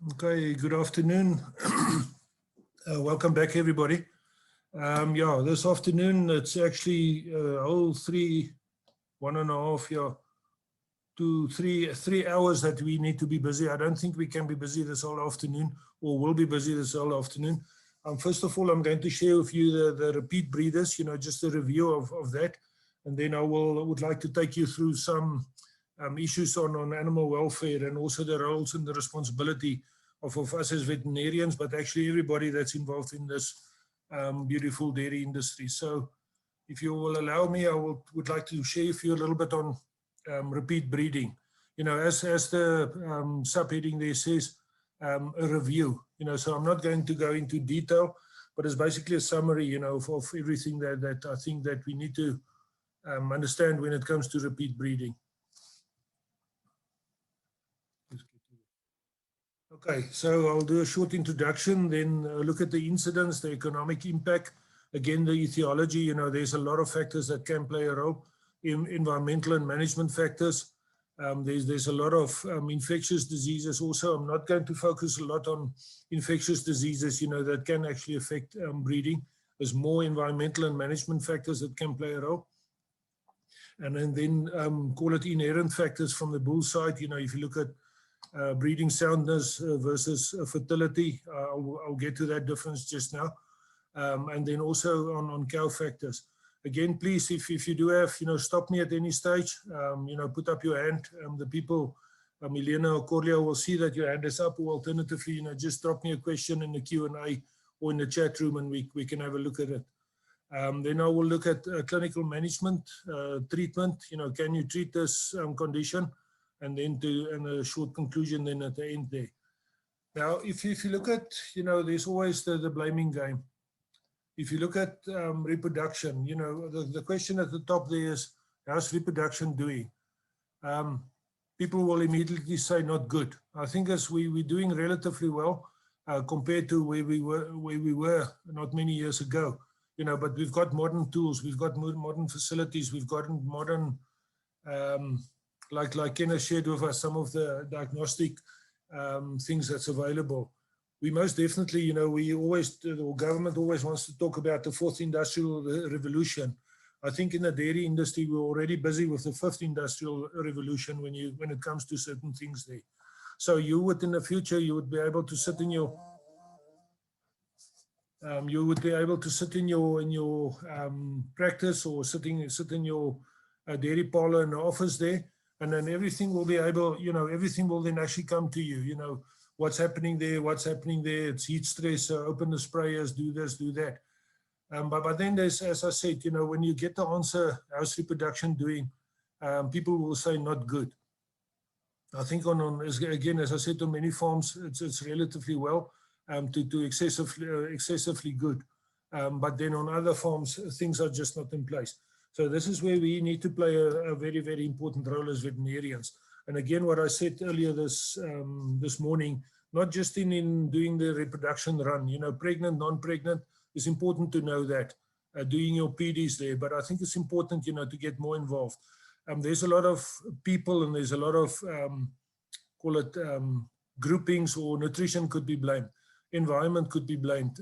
Okay, good afternoon. Welcome back, everybody. Yeah, this afternoon it's actually whole 1.5, yeah, 3 hours that we need to be busy. I don't think we can be busy this whole afternoon, or will be busy this whole afternoon. First of all, I'm going to share with you the repeat breeders, just a review of that, and then I would like to take you through some issues on animal welfare, and also the roles and the responsibility of us as veterinarians, but actually everybody that's involved in this beautiful dairy industry. So if you will allow me, I would like to share with you a little bit on repeat breeding. As the subheading there says, a review. So I'm not going to go into detail, but it's basically a summary, of everything that I think that we need to understand when it comes to repeat breeding. Okay, so I'll do a short introduction, then look at the incidents, the economic impact, again, the etiology. There's a lot of factors that can play a role in environmental and management factors. There's a lot of infectious diseases also. I'm not going to focus a lot on infectious diseases, that can actually affect breeding. There's more environmental and management factors that can play a role. And then call it inherent factors from the bull side. If you look at breeding soundness versus fertility, I'll get to that difference just now. And then also on cow factors. Again, please, if you do have, stop me at any stage, put up your hand. The people, Milena or Corlia, will see that your hand is up, or alternatively, just drop me a question in the Q&A or in the chat room, and we can have a look at it. Then I will look at clinical management, treatment. Can you treat this condition? And then a short conclusion then at the end there. Now, if you look at, there's always the blaming game. If you look at reproduction, the question at the top there is, how's reproduction doing? People will immediately say not good. I think as we're doing relatively well compared to where we were not many years ago. But we've got modern tools, we've got modern facilities, we've got modern, like Kenneth shared with us, some of the diagnostic things that's available. We most definitely, the government always wants to talk about the fourth industrial revolution. I think in the dairy industry, we're already busy with the fifth industrial revolution when it comes to certain things there. So you would, in the future, you would be able to sit in your practice, or sit in your dairy parlor in the office there, and then everything will be able, everything will then actually come to you. What's happening there, it's heat stress, open the sprayers, do this, do that. But then there's, as I said, when you get the answer, how's reproduction doing, people will say not good. I think again, as I said, on many farms, it's relatively well to excessively good. But then on other farms, things are just not in place. So this is where we need to play a very, very important role as veterinarians. And again, what I said earlier this morning, not just in doing the reproduction run, pregnant, non-pregnant, it's important to know that, doing your PDs there. But I think it's important, to get more involved. There's a lot of people, and there's a lot of, call it groupings, or nutrition could be blamed. Environment could be blamed.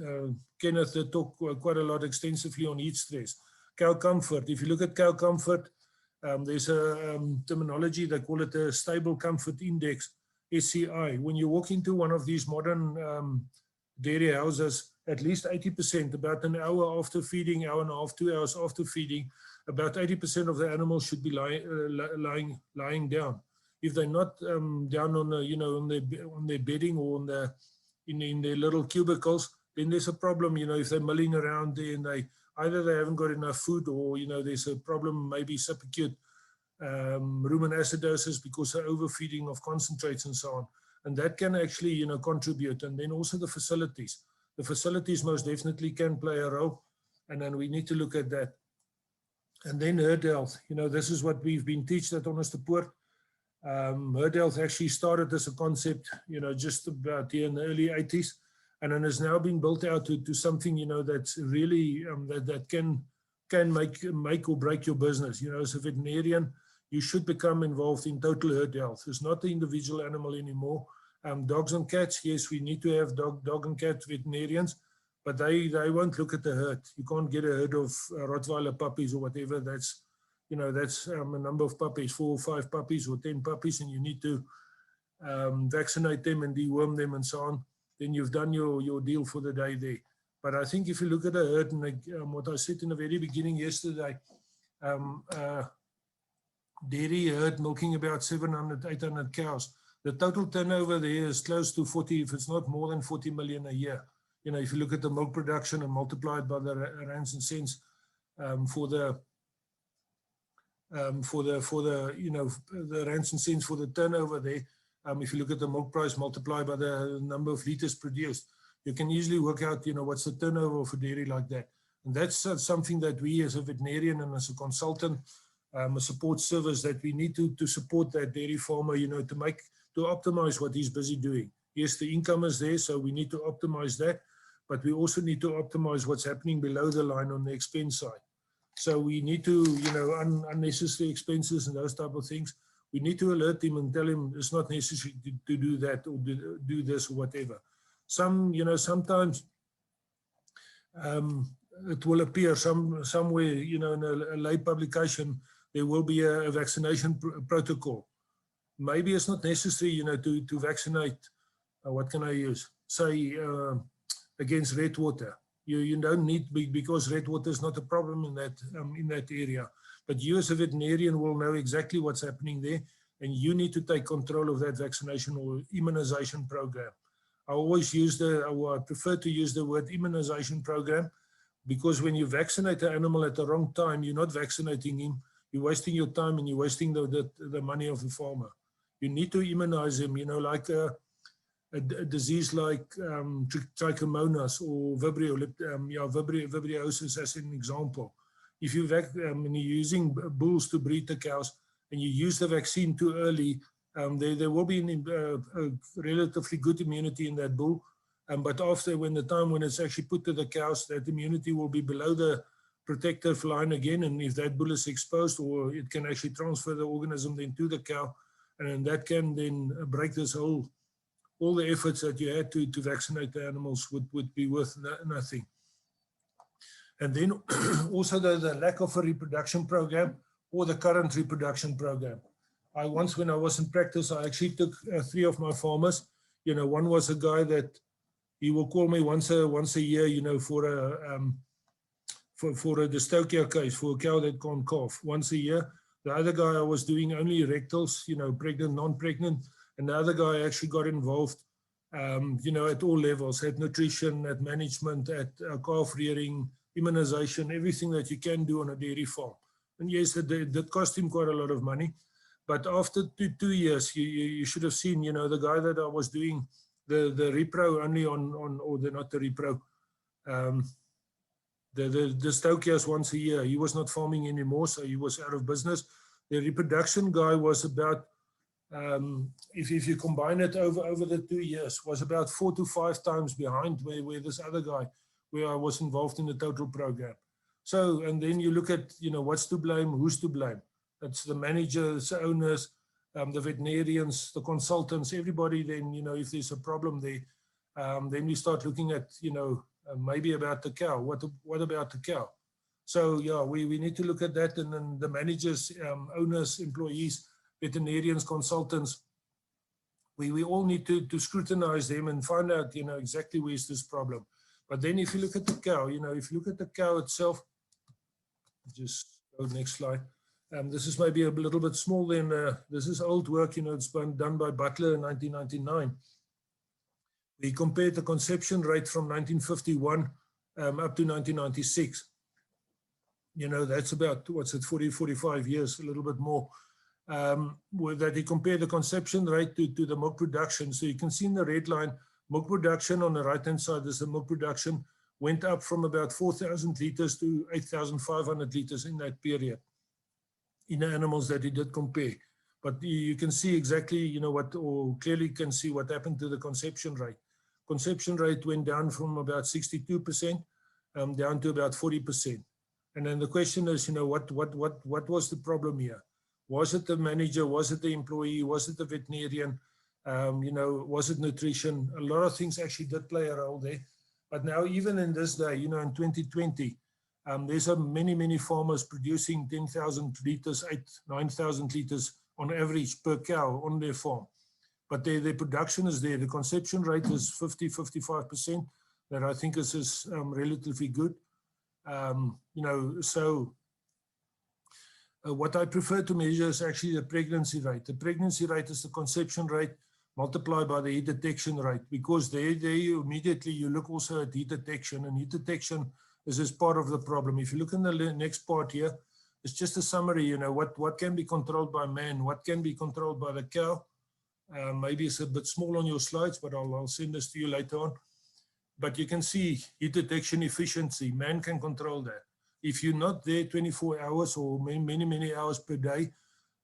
Kenneth talked quite a lot extensively on heat stress. Cow comfort. If you look at cow comfort, there's a terminology, they call it a stable comfort index, SCI. When you walk into one of these modern dairy houses, at least 80%, about an hour after feeding, hour and a half, 2 hours after feeding, about 80% of the animals should be lying down. If they're not down on on their bedding, or in their little cubicles, then there's a problem. If they're milling around there, and either they haven't got enough food, or there's a problem, maybe subacute rumen acidosis because of overfeeding of concentrates and so on. And that can actually contribute. And then also the facilities. The facilities most definitely can play a role, and then we need to look at that. And then herd health. This is what we've been taught at Onderstepoort. Herd health actually started as a concept, just about here in the early 80s. And then has now been built out to something, that's really, that can make or break your business. As a veterinarian, you should become involved in total herd health. It's not the individual animal anymore. Dogs and cats, yes, we need to have dog and cat veterinarians, but they won't look at the herd. You can't get a herd of Rottweiler puppies or whatever. That's, that's a number of puppies, 4 or 5 puppies or 10 puppies, and you need to vaccinate them and deworm them and so on. Then you've done your deal for the day there. But I think if you look at a herd, and what I said in the very beginning yesterday, dairy herd milking about 700, 800 cows. The total turnover there is close to 40, if it's not more than 40 million a year. If you look at the milk production and multiply it by the rands and cents for the rands and cents for the turnover there, if you look at the milk price multiplied by the number of liters produced, you can easily work out, what's the turnover for dairy like that. And that's something that we as a veterinarian and as a consultant, a support service, that we need to support that dairy farmer, to optimize what he's busy doing. Yes, the income is there, so we need to optimize that, but we also need to optimize what's happening below the line on the expense side. So we need to, unnecessary expenses and those type of things, we need to alert him and tell him it's not necessary to do that or do this or whatever. Sometimes it will appear somewhere, in a lay publication, there will be a vaccination protocol. Maybe it's not necessary, to vaccinate, what can I use? Say, against red water. You don't need, because red water is not a problem in that area. But you as a veterinarian will know exactly what's happening there, and you need to take control of that vaccination or immunization program. I always I prefer to use the word immunization program, because when you vaccinate an animal at the wrong time, you're not vaccinating him, you're wasting your time and you're wasting the money of the farmer. You need to immunize him, like a disease like trichomonas or vibriosis as an example. If you're using bulls to breed the cows and you use the vaccine too early, there will be a relatively good immunity in that bull. But after, when it's actually put to the cows, that immunity will be below the protective line again. And if that bull is exposed, or it can actually transfer the organism then to the cow, and that can then break this all the efforts that you had to vaccinate the animals would be worth nothing. And then also the lack of a reproduction program or the current reproduction program. Once, when I was in practice, I actually took 3 of my farmers. One was a guy that he will call me once a year, for a dystocia case, for a cow that can't calf, once a year. The other guy, I was doing only rectals, pregnant, non-pregnant. And the other guy actually got involved, at all levels, at nutrition, at management, at calf rearing, immunization, everything that you can do on a dairy farm. And yes, that cost him quite a lot of money. But after 2 years, you should have seen, the guy that I was doing the repro only not the repro, the dystocias once a year. He was not farming anymore, so he was out of business. The reproduction guy was about, if you combine it over the 2 years, was about 4 to 5 times behind where this other guy, where I was involved in the total program. So, and then you look at, what's to blame, who's to blame. It's the managers, the owners, the veterinarians, the consultants, everybody. Then, if there's a problem there, then we start looking at, maybe about the cow. What about the cow? So, yeah, we need to look at that. And then the managers, owners, employees, veterinarians, consultants, we all need to scrutinize them and find out, exactly where's this problem. But then if you look at the cow, if you look at the cow itself, just go next slide. This is maybe a little bit small then. This is old work, it's been done by Butler in 1999. We compared the conception rate from 1951 up to 1996. That's about, 45 years, a little bit more. That he compared the conception rate to the milk production. So you can see in the red line, milk production on the right-hand side is the milk production went up from about 4,000 liters to 8,500 liters in that period in the animals that he did compare. But you can see exactly, or clearly can see what happened to the conception rate. Conception rate went down from about 62% down to about 40%. And then the question is, what was the problem here? Was it the manager? Was it the employee? Was it the veterinarian? You know, was it nutrition? A lot of things actually did play a role there. But now, even in this day, you know, in 2020, there's many farmers producing 10,000 liters, 9,000 liters on average per cow on their farm. But their production is there. The conception rate is 55%. That I think is relatively good. You know, so what I prefer to measure is actually the pregnancy rate. The pregnancy rate is the conception rate multiplied by the heat detection rate, because there you immediately you look also at heat detection, and heat detection is part of the problem. If you look in the next part here, it's just a summary, you know, what can be controlled by man, what can be controlled by the cow. Maybe it's a bit small on your slides, but I'll send this to you later on. But you can see heat detection efficiency, man can control that. If you're not there 24 hours or many hours per day,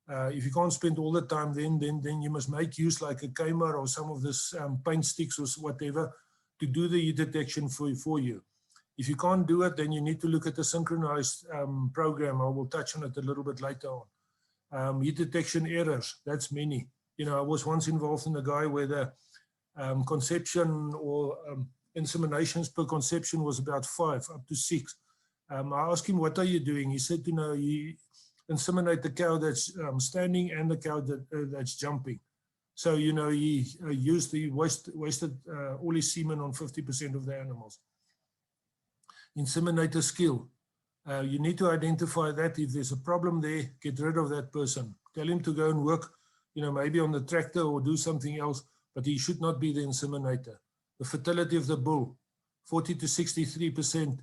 if you can't spend all the time, then you must make use like a camera or some of this paint sticks or whatever to do the heat detection for you. If you can't do it, then you need to look at the synchronized program. I will touch on it a little bit later on. Heat detection errors, that's many. You know, I was once involved in a guy where the conception or inseminations per conception was about 5 up to 6. I asked him, what are you doing? He said, you know, you inseminate the cow that's standing and the cow that's jumping. So, you know, he wasted all his semen on 50% of the animals. Inseminator skill. You need to identify that. If there's a problem there, get rid of that person. Tell him to go and work, you know, maybe on the tractor or do something else, but he should not be the inseminator. The fertility of the bull, 40 to 63%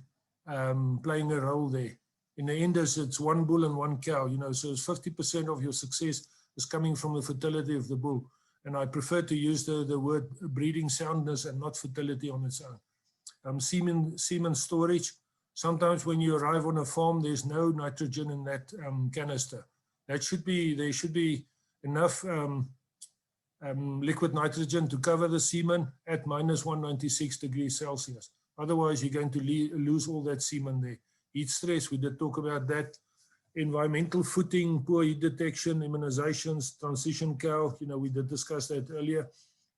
playing a role there. In the end, it's one bull and one cow, you know, so it's 50% of your success is coming from the fertility of the bull. And I prefer to use the word breeding soundness and not fertility on its own. Semen storage. Sometimes when you arrive on a farm, there's no nitrogen in that canister. There should be enough liquid nitrogen to cover the semen at minus 196 degrees Celsius. Otherwise, you're going to lose all that semen there. Heat stress, we did talk about that. Environmental footing, poor heat detection, immunizations, transition cow, you know, we did discuss that earlier.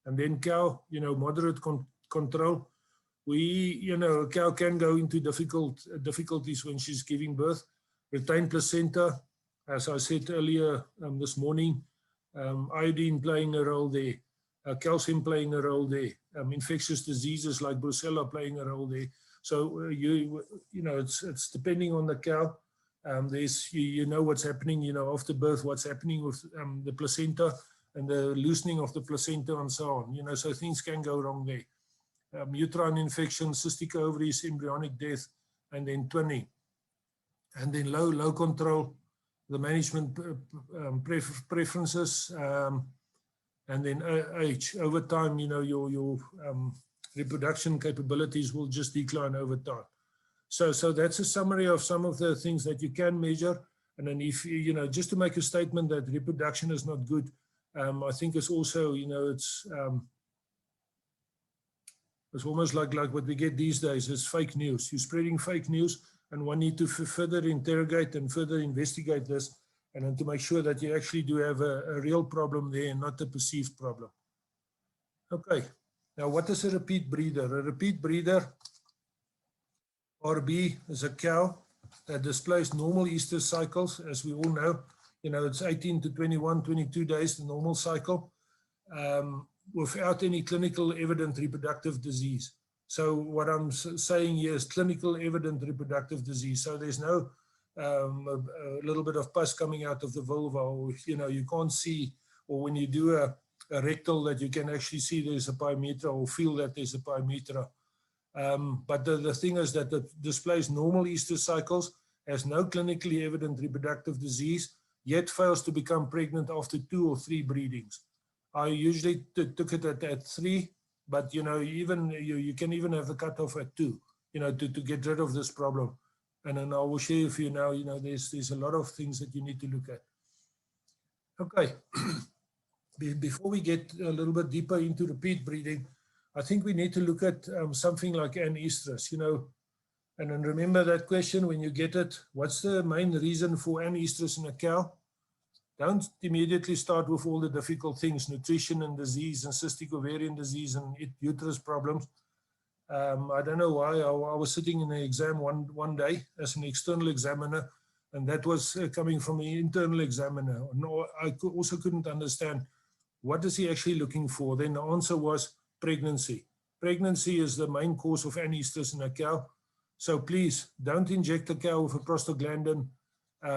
And then cow, you know, moderate control. You know, a cow can go into difficulties when she's giving birth. Retained placenta, as I said earlier this morning, iodine playing a role there, calcium playing a role there, infectious diseases like brucella playing a role there. So you know, it's depending on the cow. There's you know what's happening, you know, after birth, what's happening with the placenta and the loosening of the placenta and so on. You know, so things can go wrong there. Uterine infection, cystic ovaries, embryonic death, and then twinning, and then low control, the management preferences, and then age. Over time, you know, your reproduction capabilities will just decline over time. So that's a summary of some of the things that you can measure. And then if, you know, just to make a statement that reproduction is not good, I think it's also, you know, it's almost like what we get these days is fake news. You're spreading fake news, and one need to further interrogate and further investigate this, and then to make sure that you actually do have a real problem there and not a perceived problem. Okay, now what is a repeat breeder? A repeat breeder, RB, is a cow that displays normal Easter cycles, as we all know. You know, it's 18 to 21, 22 days, the normal cycle, without any clinical evident reproductive disease. So what I'm saying here is clinical evident reproductive disease. So there's no a little bit of pus coming out of the vulva, or, you know, you can't see, or when you do a rectal, that you can actually see there's a pyometra or feel that there's a pyometra. But the thing is that it displays normal Easter cycles, has no clinically evident reproductive disease, yet fails to become pregnant after 2 or 3 breedings. I usually took it at 3, but, you know, even you can even have the cutoff at 2, you know, to get rid of this problem. And then I will share with you now, you know, there's a lot of things that you need to look at. Okay, before we get a little bit deeper into repeat breeding, I think we need to look at something like anestrus, you know, and then remember that question when you get it, what's the main reason for anestrus in a cow? Don't immediately start with all the difficult things, nutrition and disease and cystic ovarian disease and uterus problems. I don't know why. I was sitting in an exam one day as an external examiner, and that was coming from the internal examiner. No, I also couldn't understand what is he actually looking for. Then the answer was pregnancy. Pregnancy is the main cause of anestrus in a cow. So please don't inject a cow with a prostaglandin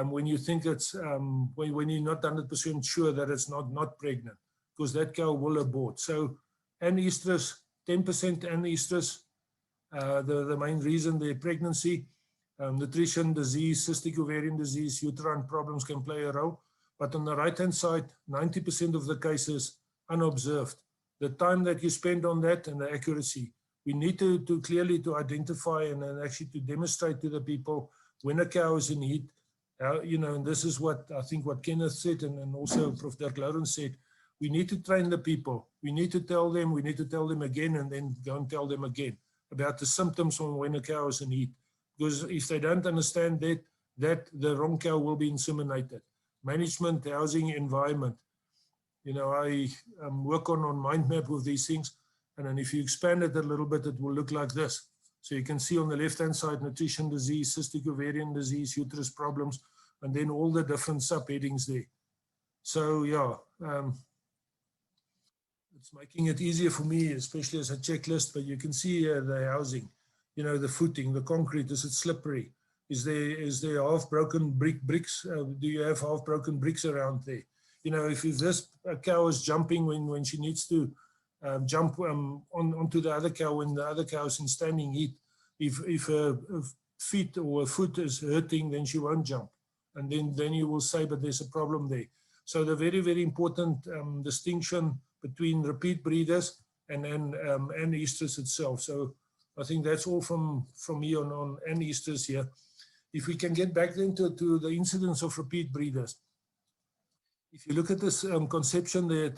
when you think it's when you're not 100% sure that it's not pregnant, because that cow will abort. So anestrus, 10% anestrus, the main reason, the pregnancy, nutrition, disease, cystic ovarian disease, uterine problems can play a role. But on the right-hand side, 90% of the cases unobserved. The time that you spend on that and the accuracy, we need to clearly to identify and actually to demonstrate to the people when a cow is in heat. You know, and this is what I think what Kenneth said, and also Prof. Dirk Lawrence said. We need to train the people. We need to tell them again, and then go and tell them again about the symptoms when a cow is in heat. Because if they don't understand that the wrong cow will be inseminated. Management, housing, environment. You know, I work on mind map with these things, and then if you expand it a little bit, it will look like this. So you can see on the left-hand side, nutrition, disease, cystic ovarian disease, uterus problems, and then all the different subheadings there. So yeah, it's making it easier for me, especially as a checklist, but you can see the housing, you know, the footing, the concrete, is it slippery? Is there half broken bricks? Do you have half broken bricks around there? You know, if this cow is jumping when she needs to jump onto the other cow when the other cow is in standing heat, if her feet or her foot is hurting, then she won't jump. And then you will say, but there's a problem there. So the very, very important distinction between repeat breeders and anestrus itself. So I think that's all from me on anestrus here. If we can get back then to the incidence of repeat breeders. If you look at this conception there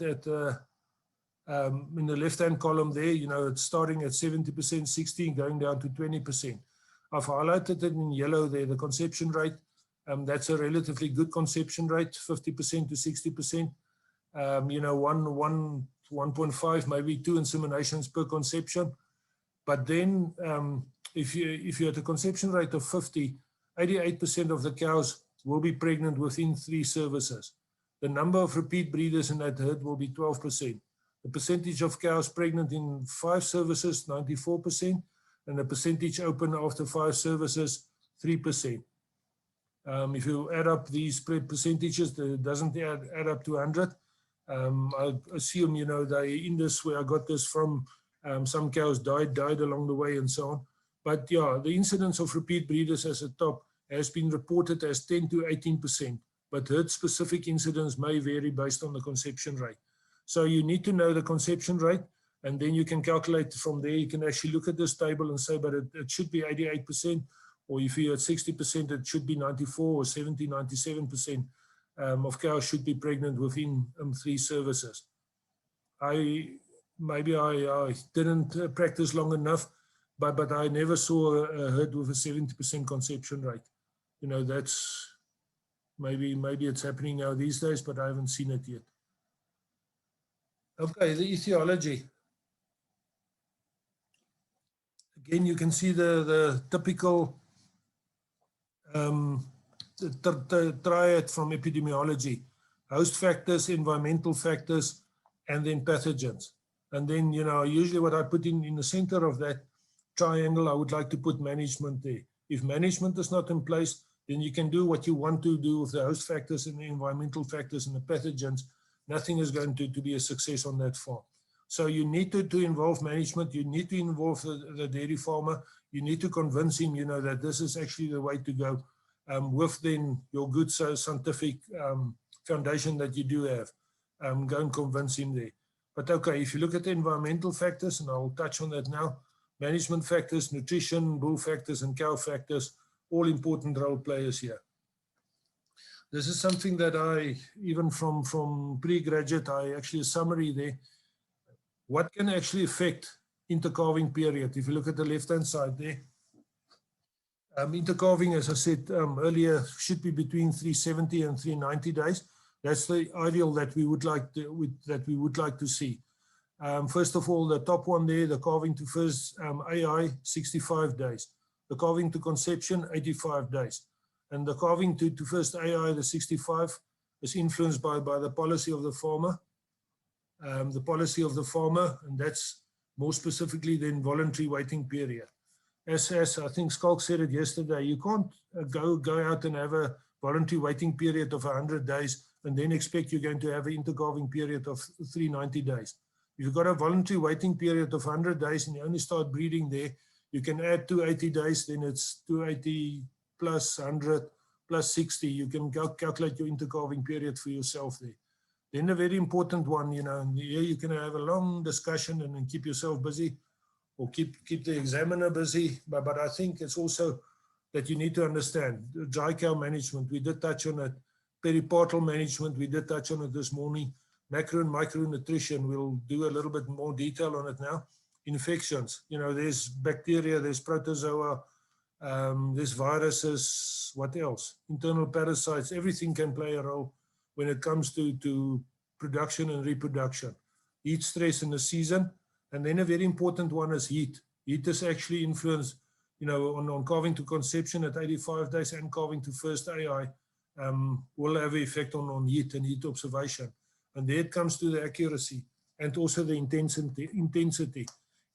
in the left-hand column there, you know, it's starting at 70%, 16, going down to 20%. I've highlighted it in yellow there, the conception rate. That's a relatively good conception rate, 50% to 60%. You know, 1.5, maybe 2 inseminations per conception. But then if you're at a conception rate of 50, 88% of the cows will be pregnant within 3 services. The number of repeat breeders in that herd will be 12%. The percentage of cows pregnant in 5 services, 94%, and the percentage open after 5 services, 3%. If you add up these percentages, it doesn't add up to 100. I assume, you know, they in this where I got this from, some cows died along the way and so on. But yeah, the incidence of repeat breeders as a top has been reported as 10 to 18%, but herd-specific incidence may vary based on the conception rate. So you need to know the conception rate, and then you can calculate from there. You can actually look at this table and say, but it should be 88%, or if you're at 60%, it should be 94 or 70, 97% of cows should be pregnant within 3 services. Maybe I didn't practice long enough, but I never saw a herd with a 70% conception rate. You know, that's maybe it's happening now these days, but I haven't seen it yet. Okay, the etiology. Again, you can see the typical the triad from epidemiology: host factors, environmental factors, and then pathogens. And then, you know, usually what I put in the center of that triangle, I would like to put management there. If management is not in place, then you can do what you want to do with the host factors and the environmental factors and the pathogens. Nothing is going to be a success on that farm. So you need to involve management. You need to involve the dairy farmer. You need to convince him, you know, that this is actually the way to go, with then your good scientific foundation that you do have. Go and convince him there. But okay, if you look at the environmental factors, and I'll touch on that now, management factors, nutrition, bull factors, and cow factors, all important role players here. This is something that I, even from pre-graduate, I actually a summary there. What can actually affect intercalving period? If you look at the left-hand side there, intercalving, as I said earlier, should be between 370 and 390 days. That's the ideal that we would like to see. First of all, the top one there, the calving to first AI, 65 days. The calving to conception, 85 days. And the calving to first AI, the 65, is influenced by the policy of the farmer. The policy of the farmer, and that's more specifically the voluntary waiting period. As I think Skalk said it yesterday, you can't go out and have a voluntary waiting period of 100 days and then expect you're going to have an intercalving period of 390 days. If you've got a voluntary waiting period of 100 days and you only start breeding there, you can add 280 days, then it's 280 plus 100 plus 60. You can calculate your intercalving period for yourself there. Then a very important one, you know, and here you can have a long discussion and then keep yourself busy, or keep the examiner busy. But I think it's also that you need to understand the dry cow management. We did touch on it. Peripartal management, we did touch on it this morning. Macro and micronutrition, we'll do a little bit more detail on it now. Infections, you know, there's bacteria, there's protozoa, there's viruses, what else? Internal parasites, everything can play a role when it comes to production and reproduction. Heat stress in the season, and then a very important one is heat. Heat is actually influenced, you know, on calving to conception at 85 days and calving to first AI will have an effect on heat and heat observation. And there it comes to the accuracy and also the intensity.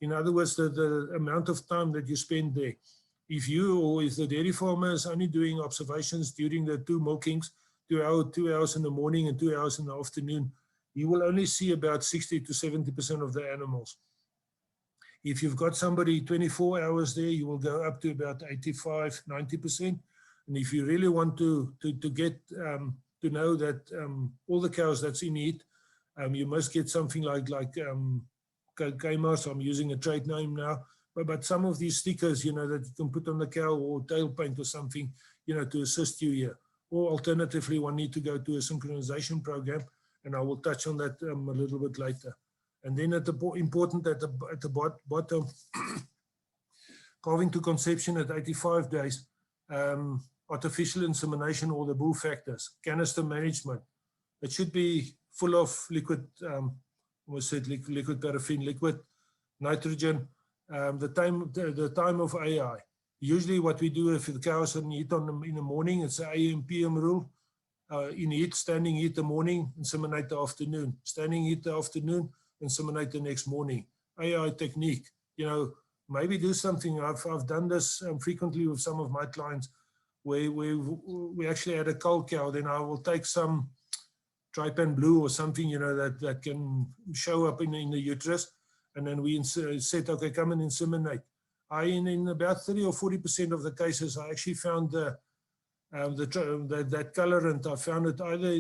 In other words, the amount of time that you spend there. If you or if the dairy farmer is only doing observations during the 2 milkings, 2 hours in the morning and 2 hours in the afternoon, you will only see about 60 to 70% of the animals. If you've got somebody 24 hours there, you will go up to about 85, 90%. And if you really want to get to know that all the cows that's in heat, you must get something like Kmart. I'm using a trade name now, but some of these stickers, you know, that you can put on the cow, or tail paint or something, you know, to assist you here. Or alternatively, one need to go to a synchronization program, and I will touch on that a little bit later. And then important at the bottom, calving to conception at 85 days, artificial insemination or the bull factors, canister management. It should be full of liquid, liquid paraffin, liquid nitrogen. The time of AI. Usually what we do if the cows are in heat in the morning, it's an AM PM rule. In heat, standing heat the morning, inseminate the afternoon. Standing heat the afternoon, inseminate the next morning. AI technique, you know, maybe do something. I've done this frequently with some of my clients, where we actually had a cold cow. Then I will take some trypan blue or something, you know, that can show up in the uterus, and then we said, okay, come and inseminate. In about 30 or 40% of the cases, I actually found that colorant. I found it either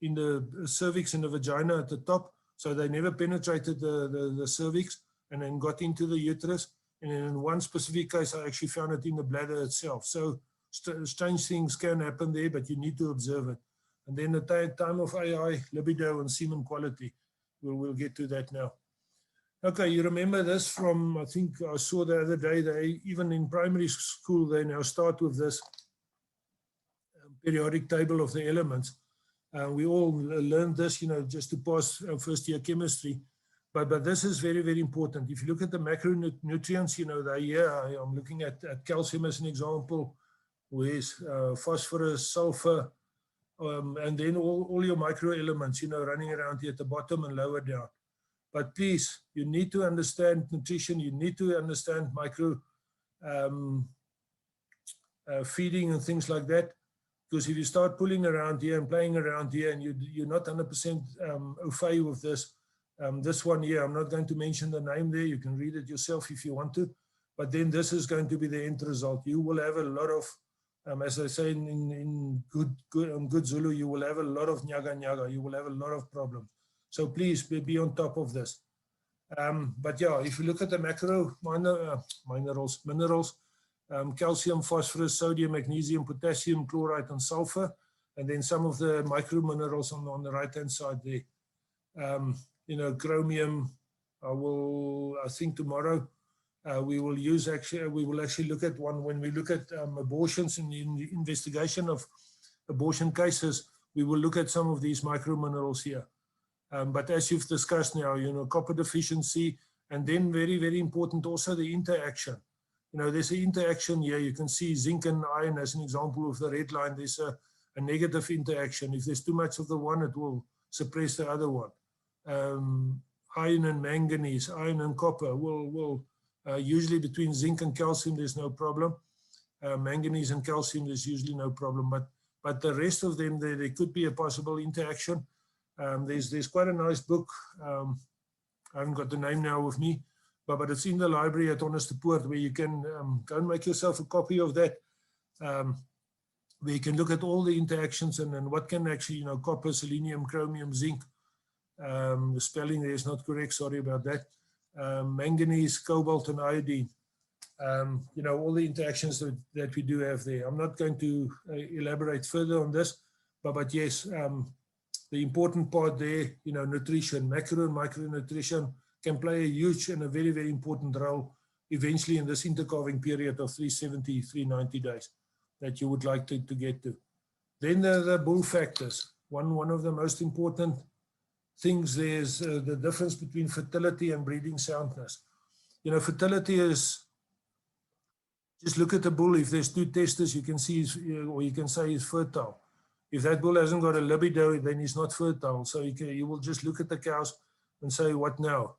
in the cervix and the vagina at the top, so they never penetrated the cervix and then got into the uterus. And in one specific case, I actually found it in the bladder itself. So strange things can happen there, but you need to observe it. And then the time of AI, libido, and semen quality. We'll get to that now. Okay, you remember this from, I think I saw the other day, they even in primary school, they now start with this periodic table of the elements. We all learned this, you know, just to pass first year chemistry. But this is very, very important. If you look at the macronutrients, you know, I'm looking at calcium as an example, with phosphorus, sulfur, and then all your micro elements, you know, running around here at the bottom and lower down. But please, you need to understand nutrition. You need to understand micro feeding and things like that. Because if you start pulling around here and playing around here, and you're not 100% au fait with this, this one here, I'm not going to mention the name there. You can read it yourself if you want to. But then this is going to be the end result. You will have a lot of, as I say in good Zulu, you will have a lot of nyaga nyaga. You will have a lot of problems. So please be on top of this. But yeah, if you look at the macro minerals, calcium, phosphorus, sodium, magnesium, potassium, chloride, and sulfur, and then some of the micro minerals on the right-hand side there. You know, chromium. I think tomorrow we will actually look at one when we look at abortions and in the investigation of abortion cases. we will look at some of these microminerals here. But as you've discussed now, you know, copper deficiency, and then very, very important also the interaction. You know, there's an interaction here. You can see zinc and iron as an example of the red line. There's a negative interaction. If there's too much of the one, it will suppress the other one. Iron and manganese, iron and copper will usually between zinc and calcium, there's no problem. Manganese and calcium, there's usually no problem. But the rest of them, there could be a possible interaction. There's quite a nice book. I haven't got the name now with me, but it's in the library at Onderstepoort, where you can go and make yourself a copy of that, where you can look at all the interactions and what can actually, you know, copper, selenium, chromium, zinc. The spelling there is not correct, sorry about that. Manganese, cobalt, and iodine. You know, all the interactions that we do have there. I'm not going to elaborate further on this, but yes, the important part there, you know, nutrition, macro and micronutrition can play a huge and a very, very important role eventually in this intercalving period of 370, 390 days that you would like to get to. Then the bull factors. One of the most important things there is the difference between fertility and breeding soundness. You know, fertility is, just look at the bull. If there's 2 testers, you can see, or you can say he's fertile. If that bull hasn't got a libido, then he's not fertile. So you will just look at the cows and say, what now?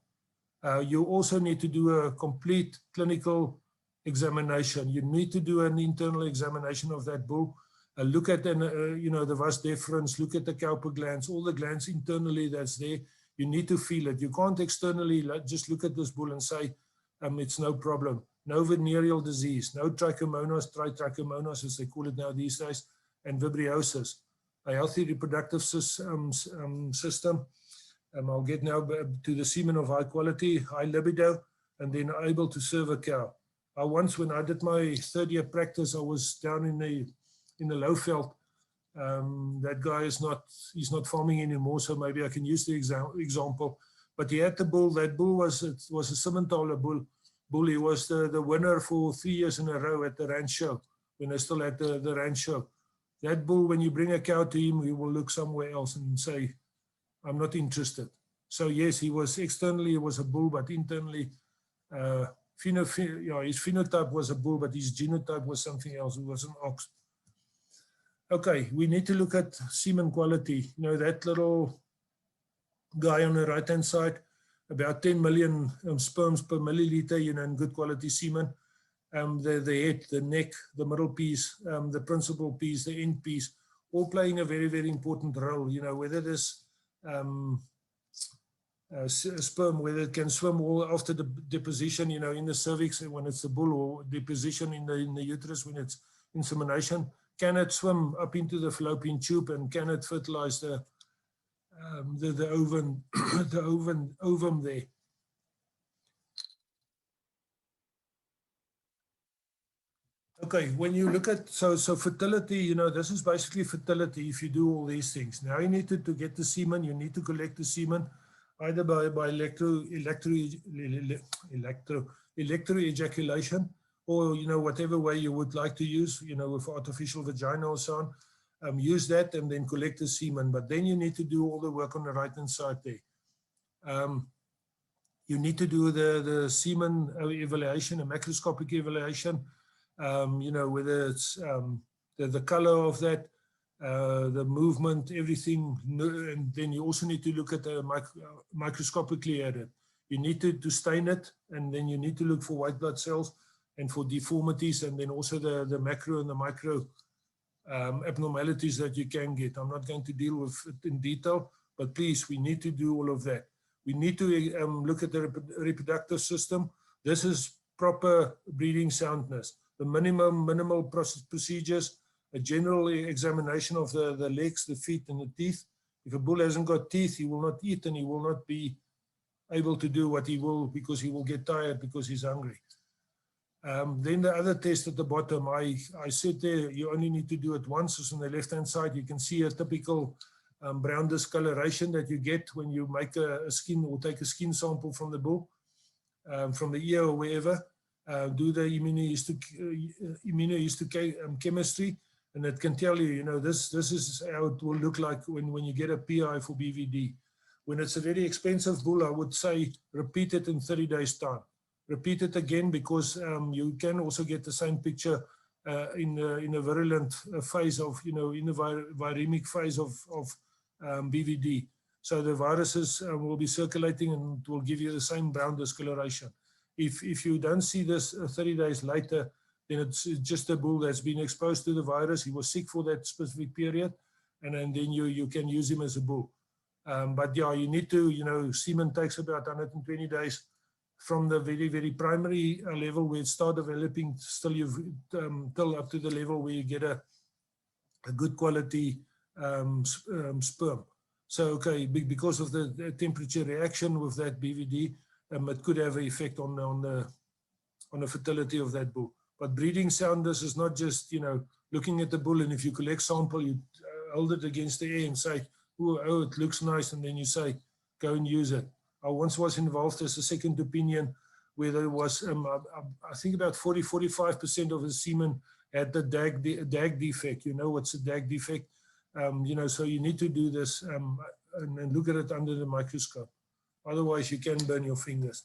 You also need to do a complete clinical examination. You need to do an internal examination of that bull. Look at you know, the vas deferens, look at the cowper glands, all the glands internally that's there. You need to feel it. You can't externally just look at this bull and say, it's no problem. No venereal disease, no trichomonas, tritrichomonas, as they call it now these days, and vibriosis. A healthy reproductive system. I'll get now to the semen of high quality, high libido, and then able to serve a cow. Once when I did my 3rd year practice, I was down in the Lowveld. That guy he's not farming anymore, so maybe I can use the example. But he had the bull. That bull was a Simmentaler bull. He was the winner for 3 years in a row at the ranch show, when I still at the ranch show. That bull, when you bring a cow to him, he will look somewhere else and say, I'm not interested. So yes, he was externally, he was a bull, but internally, his phenotype was a bull, but his genotype was something else. He was an ox. Okay, we need to look at semen quality. You know, that little guy on the right-hand side, about 10 million sperms per milliliter, you know, in good quality semen. The head, the neck, the middle piece, the principal piece, the end piece, all playing a very, very important role. You know, whether this sperm, whether it can swim all after the deposition, you know, in the cervix when it's a bull, or deposition in the uterus when it's insemination. Can it swim up into the fallopian tube, and can it fertilize the ovum, the ovum there? Okay, when you look at, so fertility, you know, this is basically fertility if you do all these things. Now you need to get the semen, you need to collect the semen either by electro ejaculation, or, you know, whatever way you would like to use, you know, with artificial vagina or so on. Use that and then collect the semen. But then you need to do all the work on the right-hand side there. You need to do the semen evaluation, a macroscopic evaluation. You know, whether it's the color of that, the movement, everything. And then you also need to look at the microscopically at it. You need to stain it, and then you need to look for white blood cells and for deformities, and then also the macro and the micro abnormalities that you can get. I'm not going to deal with it in detail, but please, we need to do all of that. We need to look at the reproductive system. This is proper breeding soundness. The minimal procedures, a general examination of the legs, the feet, and the teeth. If a bull hasn't got teeth, he will not eat, and he will not be able to do what he will, because he will get tired because he's hungry. Then the other test at the bottom, I said there, you only need to do it once. So on the left-hand side, you can see a typical brown discoloration that you get when you make a skin or take a skin sample from the bull, from the ear or wherever. Do the immunohistochemistry, and it can tell you, you know, this is how it will look like when you get a PI for BVD. When it's a very expensive bull, I would say repeat it in 30 days time. Repeat it again, because you can also get the same picture in a virulent phase of, you know, in the viremic phase of BVD. So the viruses will be circulating and it will give you the same brown discoloration. If you don't see this 30 days later, then it's just a bull that's been exposed to the virus. He was sick for that specific period, and then you can use him as a bull. But yeah, you need to, you know, semen takes about 120 days from the very, very primary level where it starts developing till up to the level where you get a good quality sperm. So, okay, because of the temperature reaction with that BVD, it could have an effect on the fertility of that bull. But breeding soundness is not just, you know, looking at the bull, and if you collect sample, you hold it against the air and say, oh, it looks nice, and then you say, go and use it. I once was involved as a second opinion where there was, I think about 40–45% of the semen had the Dijk defect. You know what's a Dijk defect? You know, so you need to do this and look at it under the microscope. Otherwise, you can burn your fingers.